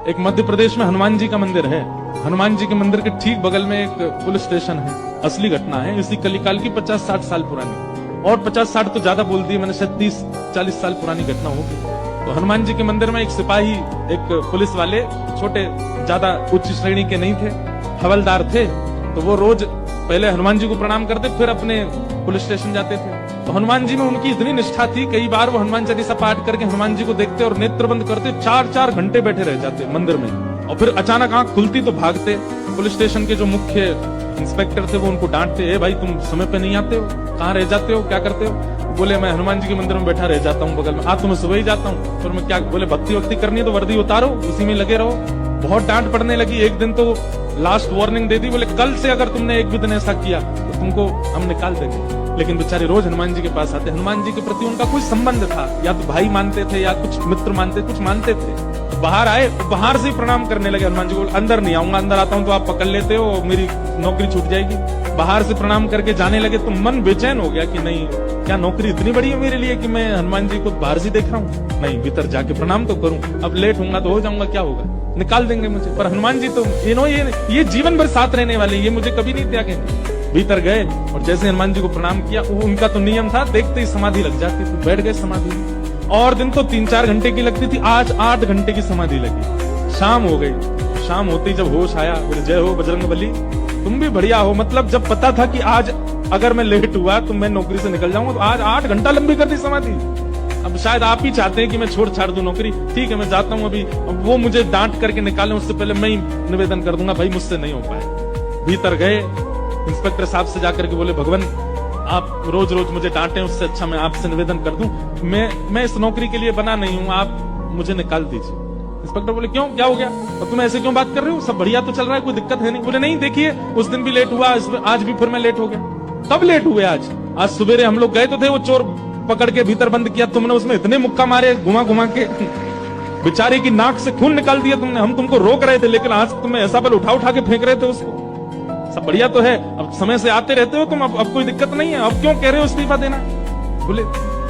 एक मध्य प्रदेश में हनुमान जी का मंदिर है। हनुमान जी के मंदिर के ठीक बगल में एक पुलिस स्टेशन है। असली घटना है, इसी कलिकाल की 50-60 साल पुरानी, और 50-60 तो ज्यादा बोल दी मैंने, शायद 30-40 साल पुरानी घटना होगी। तो हनुमान जी के मंदिर में एक सिपाही, एक पुलिस वाले, छोटे ज्यादा उच्च श्रेणी के नहीं थे, हवलदार थे। तो वो रोज पहले हनुमान जी को प्रणाम करते, फिर अपने पुलिस स्टेशन जाते थे। तो हनुमान जी में उनकी इतनी निष्ठा थी, कई बार वो हनुमान चालीसा पाठ करके हनुमान जी को देखते और नेत्र बंद करते, 4-4 घंटे बैठे रह जाते मंदिर में, और फिर अचानक आंख खुलती तो भागते। पुलिस स्टेशन के जो मुख्य इंस्पेक्टर थे वो उनको डांटते, ए भाई तुम समय पे नहीं आते हो, कहाँ रह जाते हो, क्या करते हो? बोले मैं हनुमान जी के मंदिर में बैठा रह जाता हूँ बगल में। आज तो मैं सुबह ही जाता हूँ, फिर मैं क्या? बोले भक्ति वक्ति करनी है तो वर्दी उतारो, उसी में लगे रहो। बहुत डांट पड़ने लगी। एक दिन तो लास्ट वार्निंग दे दी, बोले कल से अगर तुमने एक भी दिन ऐसा किया तो तुमको हम निकाल देंगे। लेकिन बेचारे रोज हनुमान जी के पास आते। हनुमान जी के प्रति उनका कुछ संबंध था, या तो भाई मानते थे या कुछ मित्र मानते, कुछ मानते थे। तो बाहर आए, बाहर से ही प्रणाम करने लगे हनुमान जी को। अंदर नहीं आऊंगा, अंदर आता हूं तो आप पकड़ लेते हो, मेरी नौकरी छूट जाएगी। बाहर से प्रणाम करके जाने लगे तो मन बेचैन हो गया कि नहीं, क्या नौकरी इतनी बड़ी है मेरे लिए कि मैं हनुमान जी को बाहर से देख रहा हूँ? नहीं, भीतर जाके प्रणाम तो करूं। अब लेट होऊंगा तो हो जाऊंगा, क्या होगा, निकाल देंगे मुझे। पर हनुमान जी तो ये जीवन भर साथ रहने वाले, ये मुझे कभी नहीं त्यागेंगे। भीतर गए और जैसे हनुमान जी को प्रणाम किया, उनका तो नियम था, देखते ही समाधि लग जाती थी। बैठ गए समाधि में, और दिन तो 3-4 घंटे की लगती थी, आज 8 घंटे की समाधि लगी। शाम हो गई, शाम होते ही जब होश आया, बोले जय हो बजरंगबली, तुम भी बढ़िया हो। मतलब जब पता था कि आज अगर मैं लेट हुआ तो मैं नौकरी से निकल जाऊंगा, तो आज 8 घंटा लंबी कर दी समाधि। अब शायद आप ही चाहते हैं कि मैं छोड़ छाड़ दूं नौकरी। ठीक है, मैं जाता हूं अभी। अब वो मुझे डांट करके निकालें उससे पहले मैं ही निवेदन कर दूंगा, भाई मुझसे नहीं हो पाए। भीतर गए, इंस्पेक्टर साहब से जाकर के बोले, भगवान आप रोज रोज मुझे डांटे, उससे अच्छा मैं आपसे निवेदन कर दूं, मैं इस नौकरी के लिए बना नहीं हूं, आप मुझे निकाल दीजिए। इंस्पेक्टर बोले क्यों, क्या हो गया, और तुम ऐसे क्यों बात कर रहे हो, सब बढ़िया तो चल रहा है, कोई दिक्कत है नहीं? बोले नहीं, देखिए उस दिन भी लेट हुआ, आज भी फिर मैं लेट हो गया। कब लेट हुए? आज सवेरे हम लोग गए तो थे, वो चोर पकड़ के भीतर बंद किया तुमने, उसमें इतने मुक्का मारे घुमा घुमा के, बेचारे की नाक से खून निकाल दिया तुमने। हम तुमको रोक रहे थे, लेकिन आज तुम्हें ऐसा बल उठा उठा के फेंक रहे थे उसको। सब बढ़िया तो है, अब समय से आते रहते हो तुम, अब कोई दिक्कत नहीं है, अब क्यों कह रहे हो इस्तीफा देना? बोले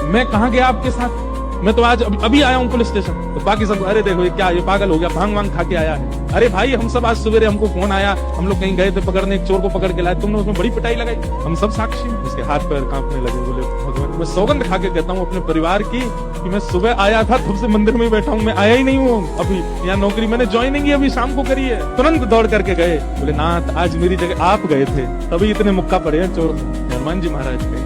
मैं कहाँ गया आपके साथ, मैं तो आज अभी आया हूँ पुलिस स्टेशन। तो बाकी सब, अरे देखो ये क्या, ये पागल हो गया, भांग वांग खा के आया है। अरे भाई हम सब आज सवेरे, हमको फोन आया, हम लोग कहीं गए थे पकड़ने, एक चोर को पकड़ के लाए, तुमने उसमें बड़ी पिटाई लगाई, हम सब साक्षी। उसके हाथ पैर कांपने लगे। बोले भगवान, मैं सौगंध खा के कहता हूँ अपने परिवार की कि मैं सुबह आया था, तब से मंदिर में ही बैठा हूँ, मैं आया ही नहीं हूँ अभी, यहाँ नौकरी मैंने ज्वाइनिंग ही अभी शाम को करी है। तुरंत दौड़ करके गए। बोले नाथ, आज मेरी जगह आप गए थे, तभी इतने मुक्का पड़े हैं चोर। हनुमान जी महाराज के